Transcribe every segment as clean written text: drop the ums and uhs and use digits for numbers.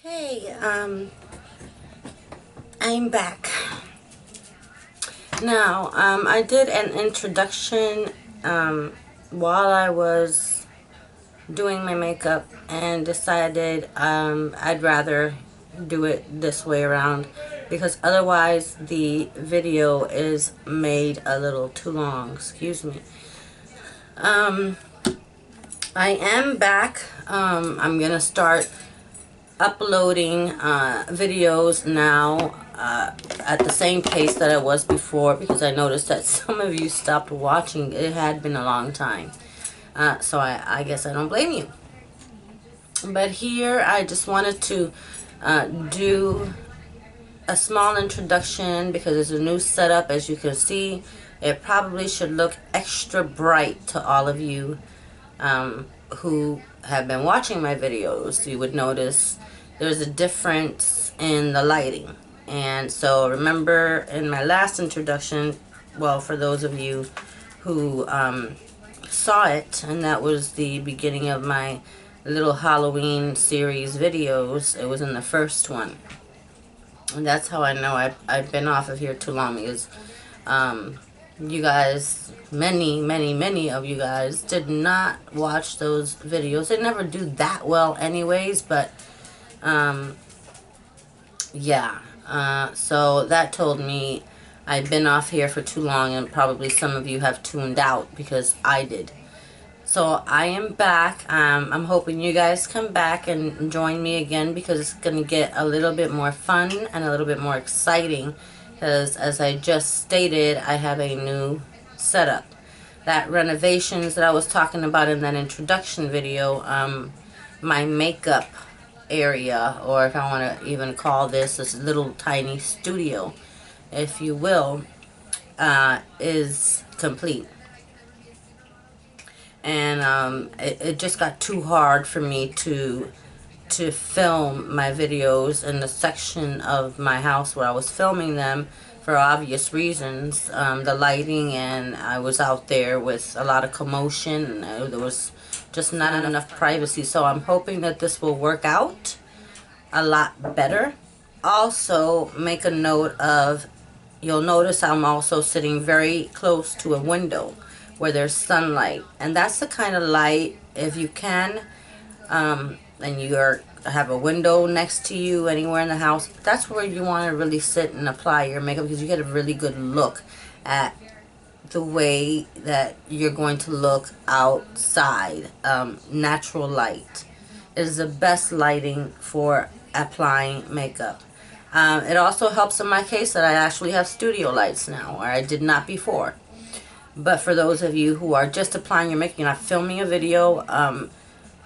Hey, I'm back. Now, I did an introduction, while I was doing my makeup and decided, I'd rather do it this way around because otherwise the video is made a little too long. Excuse me. I am back. I'm gonna start uploading videos now at the same pace that I was before because I noticed that some of you stopped watching. It had been a long time. So I guess I don't blame you. But here I just wanted to do a small introduction because it's a new setup. As you can see, it probably should look extra bright to all of you who have been watching my videos. You would notice there's a difference in the lighting. And so remember in my last introduction, well, for those of you who saw it, and that was the beginning of my little Halloween series videos, it was in the first one. And that's how I know I've been off of here too long, because you guys, many of you guys did not watch those videos. They never do that well anyways, but yeah, so that told me I've been off here for too long, and probably some of you have tuned out because I did. So I am back. I'm hoping you guys come back and join me again because it's going to get a little bit more fun and a little bit more exciting. Because as I just stated, I have a new setup. That renovations that I was talking about in that introduction video, my makeup area, or if I want to even call this little tiny studio, if you will, is complete. And it just got too hard for me to film my videos in the section of my house where I was filming them for obvious reasons. The lighting, and I was out there with a lot of commotion, and there was just not enough privacy. So I'm hoping that this will work out a lot better. Also, make a note of, you'll notice I'm also sitting very close to a window where there's sunlight, and that's the kind of light, if you can, and you have a window next to you anywhere in the house, that's where you want to really sit and apply your makeup, because you get a really good look at the way that you're going to look outside. Natural light is the best lighting for applying makeup. It also helps in my case that I actually have studio lights now, or I did not before. But for those of you who are just applying your makeup, you're not filming a video,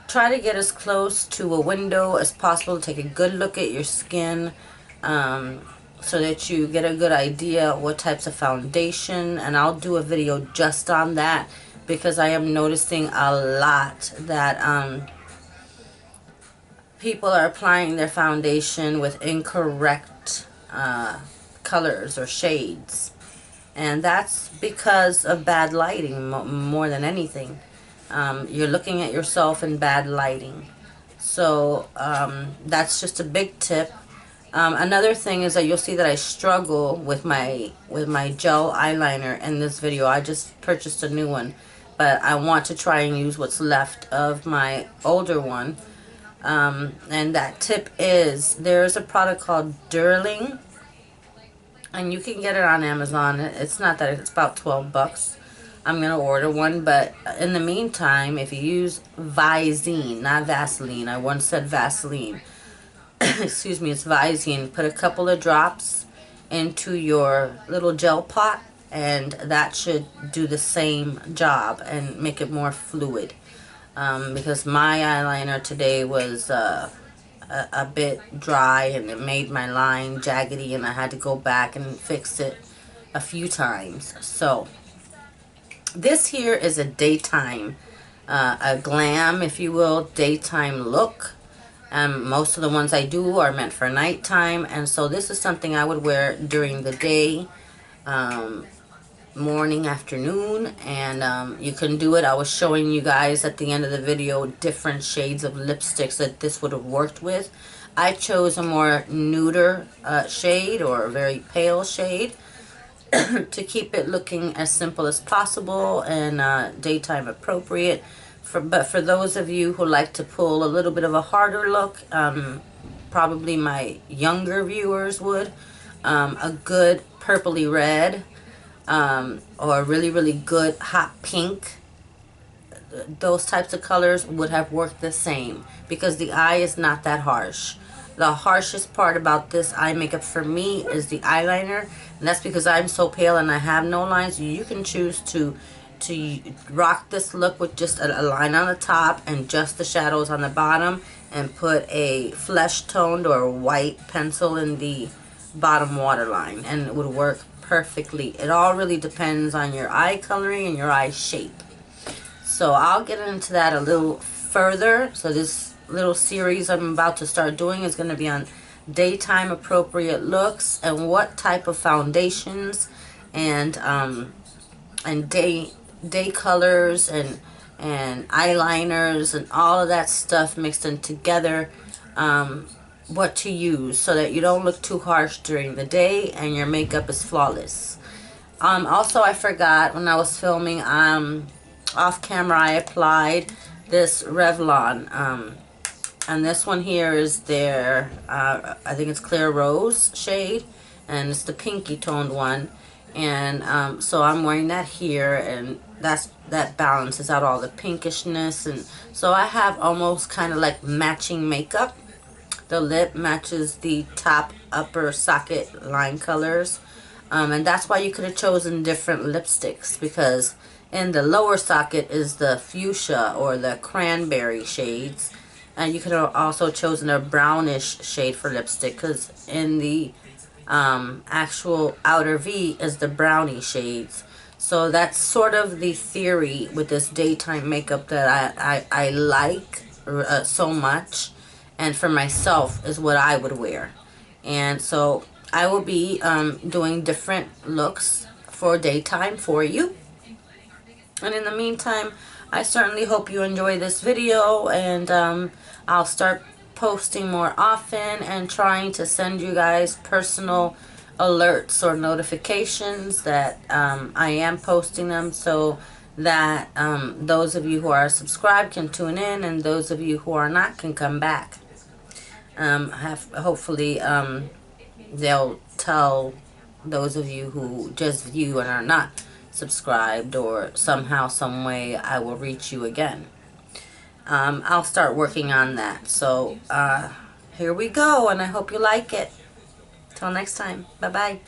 try to get as close to a window as possible to take a good look at your skin, so that you get a good idea what types of foundation. And I'll do a video just on that, because I am noticing a lot that people are applying their foundation with incorrect colors or shades. And that's because of bad lighting more than anything. You're looking at yourself in bad lighting. So that's just a big tip. Another thing is that you'll see that I struggle with my gel eyeliner in this video. I just purchased a new one, but I want to try and use what's left of my older one. And that tip is, there's a product called Durling, and you can get it on Amazon. It's not that, it's about 12 bucks. I'm going to order one, but in the meantime, if you use Visine, not Vaseline. I once said Vaseline. Excuse me, it's Visine. Put a couple of drops into your little gel pot, and that should do the same job and make it more fluid. Because my eyeliner today was a bit dry, and it made my line jaggedy, and I had to go back and fix it a few times. So this here is a daytime, a glam, if you will, daytime look. Most of the ones I do are meant for nighttime, and so this is something I would wear during the day, morning, afternoon, and you can do it. I was showing you guys at the end of the video different shades of lipsticks that this would have worked with. I chose a more neuter shade, or a very pale shade, to keep it looking as simple as possible and daytime appropriate. But for those of you who like to pull a little bit of a harder look, probably my younger viewers would, a good purpley red, or a really, really good hot pink, those types of colors would have worked the same, because the eye is not that harsh. The harshest part about this eye makeup for me is the eyeliner, and that's because I'm so pale and I have no lines. You can choose to rock this look with just a line on the top and just the shadows on the bottom, and put a flesh toned or white pencil in the bottom waterline, and it would work perfectly. It all really depends on your eye coloring and your eye shape. So I'll get into that a little further. So this little series I'm about to start doing is going to be on daytime appropriate looks, and what type of foundations and day colors and eyeliners and all of that stuff mixed in together, what to use so that you don't look too harsh during the day and your makeup is flawless. Also, I forgot when I was filming, off camera, I applied this Revlon, and this one here is their, I think it's Clear Rose shade, and it's the pinky toned one, and so I'm wearing that here, and that balances out all the pinkishness, and so I have almost kind of like matching makeup. The lip matches the top upper socket line colors. And that's why you could have chosen different lipsticks, because in the lower socket is the fuchsia or the cranberry shades. And you could have also chosen a brownish shade for lipstick, because in the actual outer V is the brownie shades. So that's sort of the theory with this daytime makeup that I like so much. And for myself is what I would wear. And so I will be doing different looks for daytime for you. And in the meantime, I certainly hope you enjoy this video, and I'll start posting more often and trying to send you guys personal alerts or notifications that I am posting them, so that those of you who are subscribed can tune in, and those of you who are not can come back. Hopefully they'll tell those of you who just view and are not subscribed, or somehow, some way I will reach you again. I'll start working on that. So here we go, and I hope you like it. Till next time, bye bye.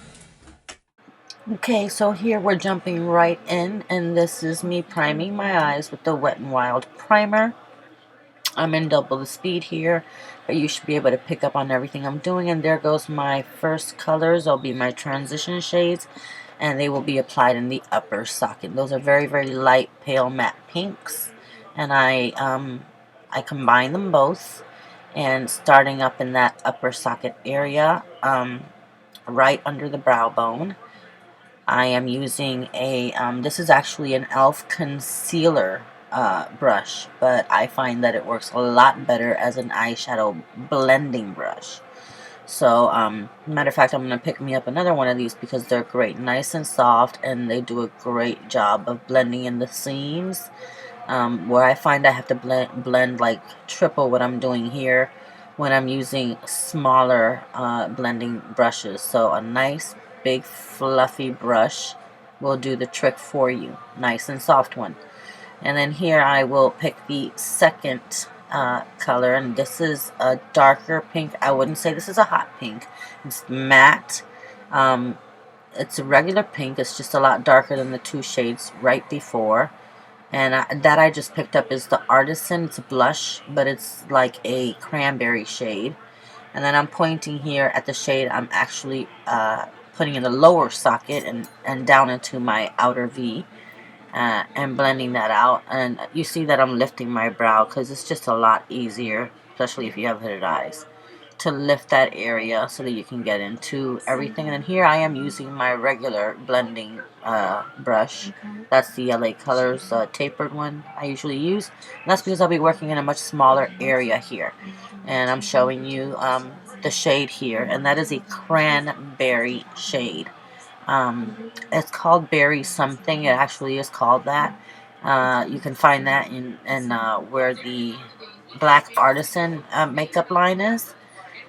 Okay, so here we're jumping right in, and this is me priming my eyes with the Wet n Wild primer. I'm in double the speed here, but you should be able to pick up on everything I'm doing. And there goes my first colors. They'll be my transition shades, and they will be applied in the upper socket. Those are very, very light, pale matte pinks, and I combine them both, and starting up in that upper socket area, right under the brow bone, I am using a, this is actually an e.l.f. concealer brush, but I find that it works a lot better as an eyeshadow blending brush. So, matter of fact, I'm going to pick me up another one of these because they're great, nice and soft, and they do a great job of blending in the seams, where I find I have to blend like triple what I'm doing here when I'm using smaller blending brushes. So a nice big fluffy brush will do the trick for you. Nice and soft one. And then here I will pick the second color, and this is a darker pink. I wouldn't say this is a hot pink. It's matte. It's a regular pink. It's just a lot darker than the two shades right before. And that I just picked up is the Artisan. It's a blush, but it's like a cranberry shade. And then I'm pointing here at the shade I'm actually putting in the lower socket and down into my outer V, and blending that out. And you see that I'm lifting my brow because it's just a lot easier, especially if you have hooded eyes, to lift that area so that you can get into everything. And then here I am using my regular blending brush. That's the LA Colors tapered one I usually use. And that's because I'll be working in a much smaller area here. And I'm showing you the shade here, and that is a cranberry shade. It's called berry something. It actually is called that. You can find that in where the Black Artisan makeup line is,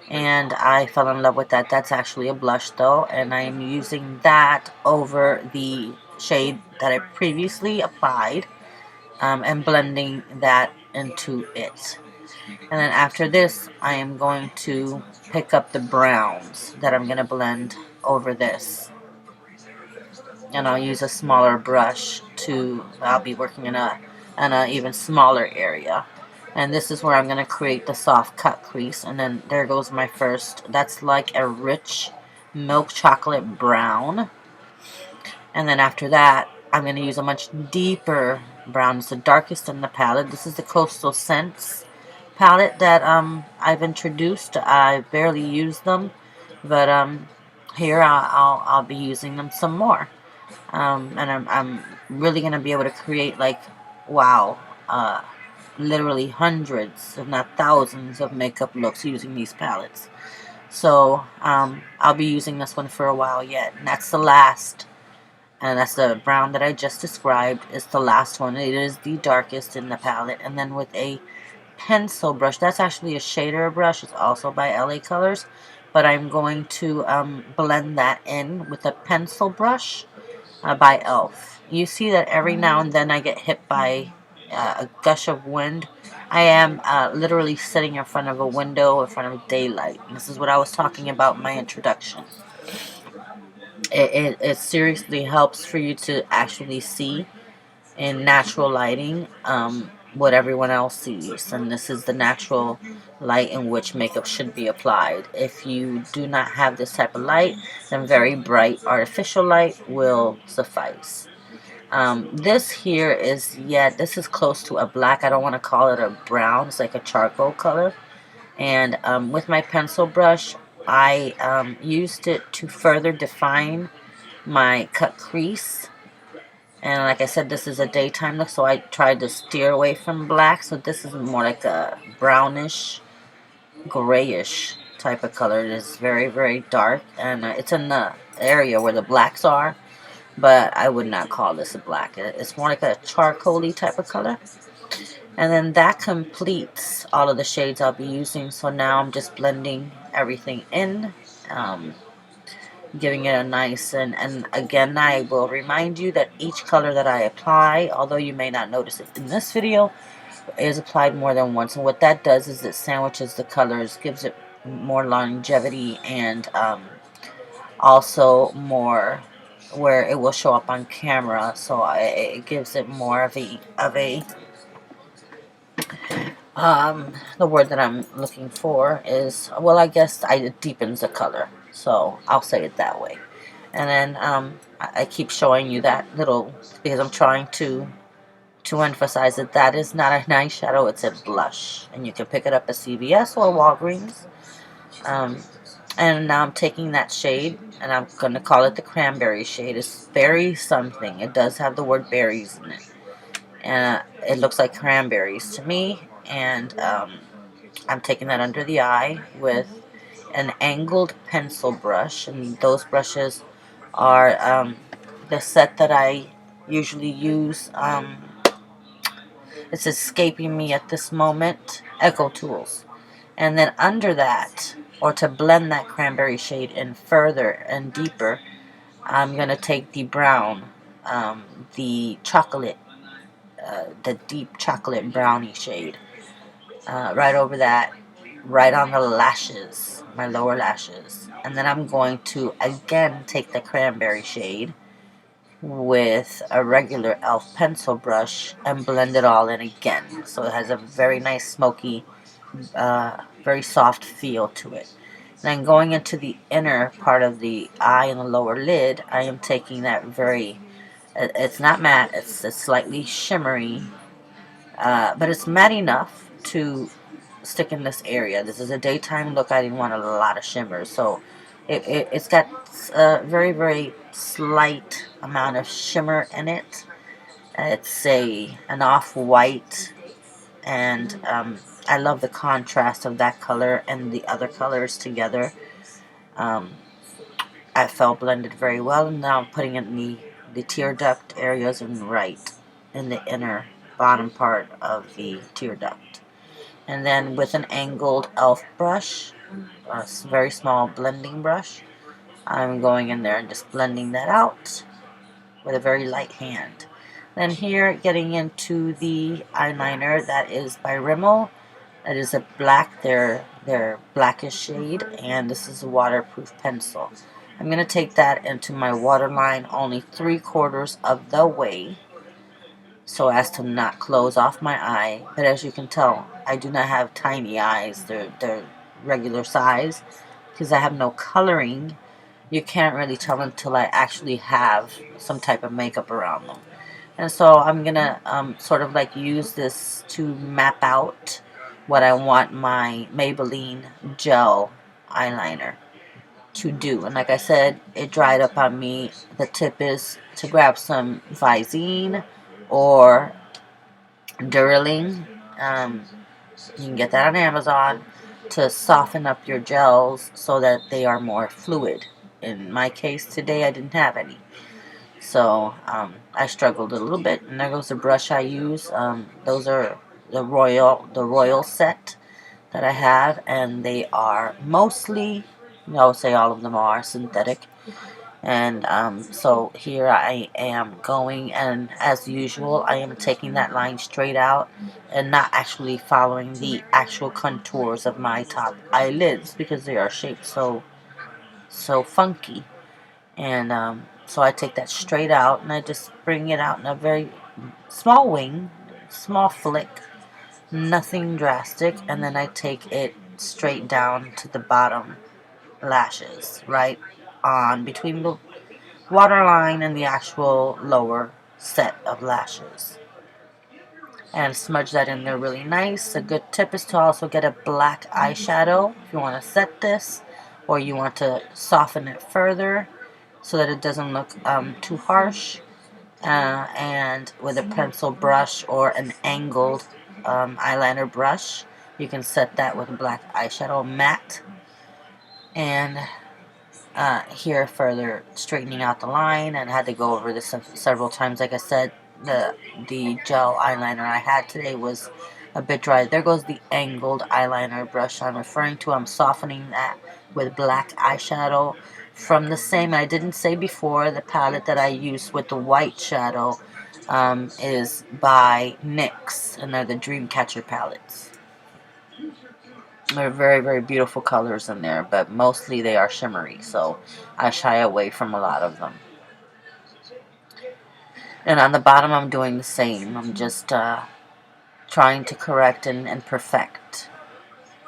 and I fell in love with that. That's actually a blush though, and I am using that over the shade that I previously applied, and blending that into it. And then after this, I am going to pick up the browns that I'm going to blend over this. And I'll use a smaller brush I'll be working in a even smaller area. And this is where I'm going to create the soft cut crease. And then there goes my first. That's like a rich milk chocolate brown. And then after that, I'm going to use a much deeper brown. It's the darkest in the palette. This is the Coastal Scents palette that I've introduced. I barely use them, but here I'll be using them some more. And I'm really going to be able to create, like, wow, literally hundreds, if not thousands, of makeup looks using these palettes. So I'll be using this one for a while yet. And that's the last. And that's the brown that I just described. It's the last one. It is the darkest in the palette. And then with a pencil brush, that's actually a shader brush. It's also by LA Colors. But I'm going to blend that in with a pencil brush by Elf. You see that every now and then I get hit by a gush of wind. I am literally sitting in front of a window in front of daylight. And this is what I was talking about in my introduction. It seriously helps for you to actually see in natural lighting what everyone else sees. And this is the natural light in which makeup should be applied. If you do not have this type of light, then very bright artificial light will suffice. This here is, this is close to a black. I don't want to call it a brown. It's like a charcoal color. And with my pencil brush, I used it to further define my cut crease. And like I said, this is a daytime look, so I tried to steer away from black. So this is more like a brownish, grayish type of color. It is very, very dark, and it's in the area where the blacks are. But I would not call this a black. It's more like a charcoaly type of color. And then that completes all of the shades I'll be using. So now I'm just blending everything in, giving it a nice, and again, I will remind you that each color that I apply, although you may not notice it in this video, is applied more than once. And what that does is it sandwiches the colors, gives it more longevity, and also more where it will show up on camera. So it gives it more of a the word that I'm looking for is, well, I guess it deepens the color. So I'll say it that way. And then I keep showing you that little, because I'm trying to emphasize that that is not an eyeshadow, it's a blush. And you can pick it up at CVS or Walgreens. And now I'm taking that shade, and I'm going to call it the cranberry shade. It's berry something. It does have the word berries in it. And it looks like cranberries to me. And I'm taking that under the eye with an angled pencil brush. And those brushes are the set that I usually use. It's escaping me at this moment. Echo Tools. And then under that, or to blend that cranberry shade in further and deeper, I'm going to take the brown, the chocolate, the deep chocolate brownie shade, right over that, right on the lashes, my lower lashes. And then I'm going to again take the cranberry shade with a regular e.l.f. pencil brush and blend it all in again. So it has a very nice smoky, very soft feel to it. Then going into the inner part of the eye and the lower lid, I am taking that it's not matte, it's slightly shimmery, but it's matte enough to stick in this area. This is a daytime look. I didn't want a lot of shimmer, so it's got a very, very slight amount of shimmer in it. It's an off-white, and I love the contrast of that color and the other colors together. Um, I felt blended very well, and now I'm putting it in the tear duct areas and right in the inner bottom part of the tear duct. And then with an angled elf brush, a very small blending brush, I'm going in there and just blending that out with a very light hand. Then here, getting into the eyeliner, that is by Rimmel. That is a black, their blackest shade, and this is a waterproof pencil. I'm going to take that into my waterline only 3/4 of the way, so as to not close off my eye. But as you can tell, I do not have tiny eyes. They're regular size. Because I have no coloring, you can't really tell until I actually have some type of makeup around them. And so I'm going to sort of like use this to map out what I want my Maybelline gel eyeliner to do. And like I said, it dried up on me. The tip is to grab some Visine or Duraling. You can get that on Amazon to soften up your gels so that they are more fluid. In my case today, I didn't have any. So I struggled a little bit, and there goes the brush I use. Those are the Royal set that I have, and they are mostly, I would say all of them are synthetic. And so here I am going, and as usual, I am taking that line straight out and not actually following the actual contours of my top eyelids because they are shaped so funky. And so I take that straight out, and I just bring it out in a very small wing, small flick, nothing drastic, and then I take it straight down to the bottom lashes, right on between the waterline and the actual lower set of lashes. And smudge that in there really nice. A good tip is to also get a black eyeshadow if you want to set this, or you want to soften it further so that it doesn't look too harsh. And with a pencil brush or an angled eyeliner brush, you can set that with a black eyeshadow matte. And here further straightening out the line, and had to go over this several times. Like I said, the gel eyeliner I had today was a bit dry. There goes the angled eyeliner brush I'm referring to. I'm softening that with black eyeshadow from the same, I didn't say before, the palette that I use with the white shadow is by NYX, and they're the Dreamcatcher palettes. They're very, very beautiful colors in there, but mostly they are shimmery, so I shy away from a lot of them. And on the bottom, I'm doing the same. I'm just trying to correct and perfect,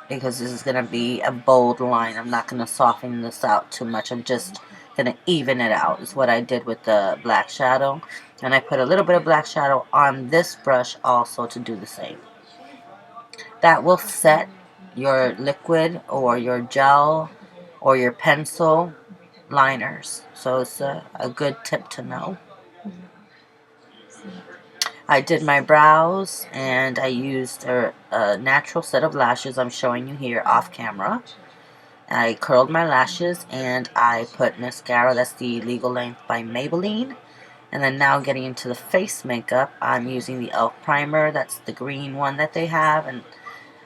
because this is going to be a bold line. I'm not going to soften this out too much. I'm just going to even it out, is what I did with the black shadow. And I put a little bit of black shadow on this brush also to do the same. That will set your liquid or your gel or your pencil liners. So it's a good tip to know. I did my brows, and I used a natural set of lashes I'm showing you here off camera. I curled my lashes, and I put mascara. That's the Legal Length by Maybelline. And then now getting into the face makeup, I'm using the e.l.f. primer. That's the green one that they have. And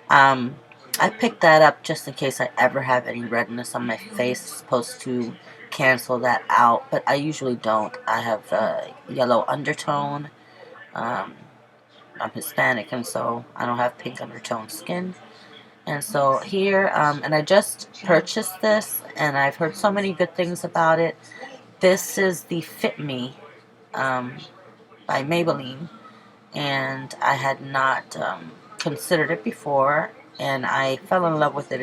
I picked that up just in case I ever have any redness on my face. It's supposed to cancel that out, but I usually don't. I have a yellow undertone. I'm Hispanic, and so I don't have pink undertone skin. And so here, and I just purchased this, and I've heard so many good things about it. This is the Fit Me by Maybelline, and I had not considered it before, and I fell in love with it.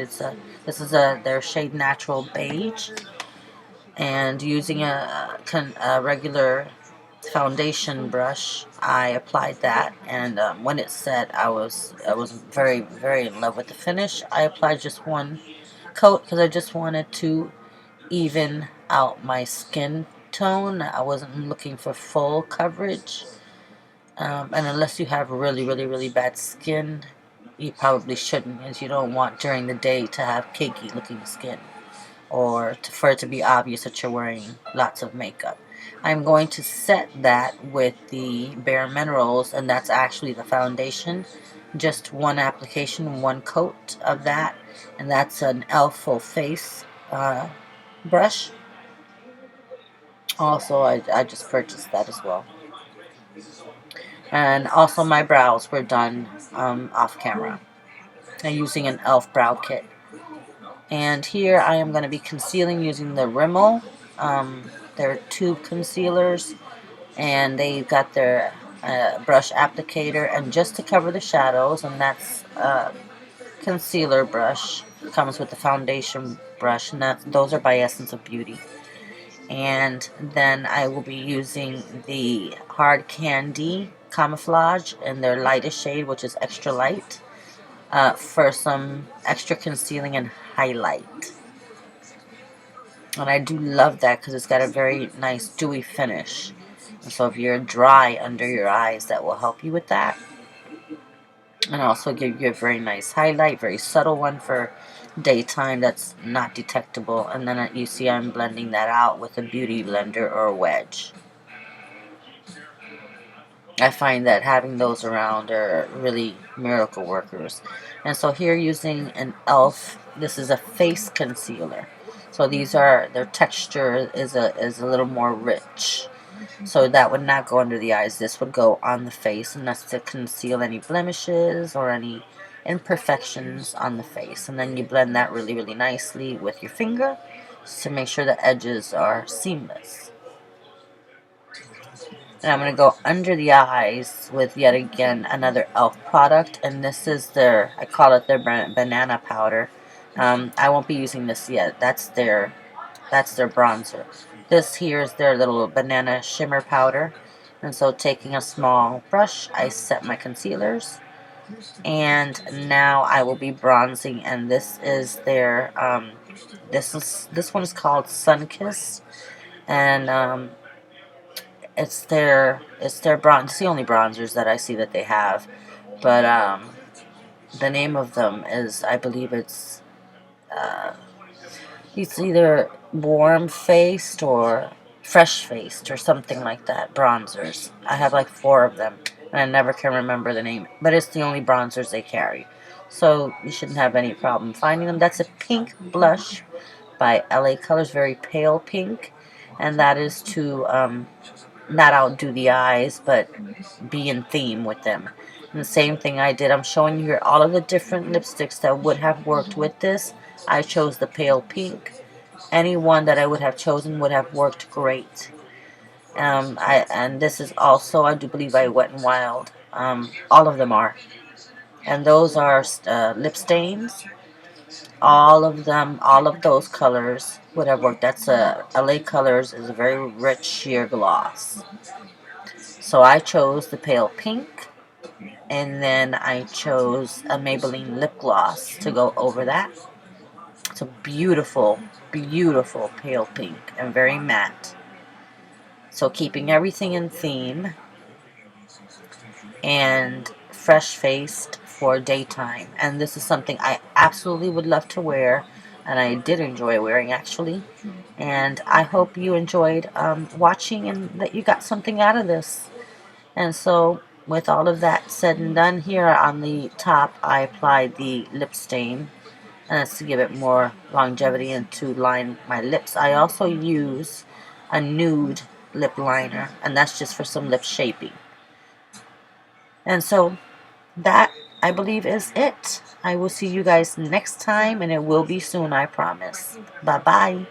This is their shade Natural Beige, and using a regular foundation brush, I applied that, and when it set, I was very, very in love with the finish. I applied just one coat because I just wanted to even out my skin tone. I wasn't looking for full coverage. And unless you have really, really, really bad skin, you probably shouldn't, as you don't want during the day to have cakey looking skin, or for it to be obvious that you're wearing lots of makeup. I'm going to set that with the Bare Minerals, and that's actually the foundation. Just one application, one coat of that, and that's an e.l.f. full face brush. Also, I just purchased that as well. And also my brows were done off camera and using an e.l.f. brow kit. And here I am going to be concealing using the Rimmel. They're tube concealers, and they've got their brush applicator, and just to cover the shadows, and that's concealer brush. Comes with the foundation brush, and those are by Essence of Beauty. And then I will be using the Hard Candy Camouflage in their lightest shade, which is extra light, for some extra concealing and highlight. And I do love that because it's got a very nice dewy finish. And so if you're dry under your eyes, that will help you with that. And also give you a very nice highlight, very subtle one for daytime that's not detectable. And then you see I'm blending that out with a beauty blender or a wedge. I find that having those around are really miracle workers. And so here using an e.l.f., this is a face concealer. So their texture is a little more rich. So that would not go under the eyes. This would go on the face, and that's to conceal any blemishes or any imperfections on the face. And then you blend that really, really nicely with your finger to make sure the edges are seamless. And I'm going to go under the eyes with yet again another e.l.f. product, and this is I call it their banana powder. I won't be using this yet. That's their bronzer. This here is their little banana shimmer powder. And so taking a small brush, I set my concealers. And now I will be bronzing, and this is their this one is called Sunkiss, and it's their bronze. It's the only bronzers that I see that they have, but the name of them is, I believe it's either warm faced or fresh faced or something like that. Bronzers. I have like 4 of them, and I never can remember the name, but it's the only bronzers they carry, so you shouldn't have any problem finding them. That's a pink blush by LA Colors, very pale pink, and that is to not outdo the eyes, but be in theme with them. And the same thing I did. I'm showing you here all of the different lipsticks that would have worked with this. I chose the pale pink. Any one that I would have chosen would have worked great. And this is also, I do believe, by Wet n Wild. All of them are. And those are lip stains. All of them, all of those colors would have worked. That's LA Colors is a very rich sheer gloss. So I chose the pale pink, and then I chose a Maybelline lip gloss to go over that. It's a beautiful, beautiful pale pink and very matte. So keeping everything in theme and fresh-faced for daytime. And this is something I absolutely would love to wear, and I did enjoy wearing actually. And I hope you enjoyed watching and that you got something out of this. And so with all of that said and done, here on the top I applied the lip stain, and that's to give it more longevity and to line my lips. I also use a nude lip liner, and that's just for some lip shaping. And so that, I believe, is it. I will see you guys next time, and it will be soon, I promise. Bye-bye.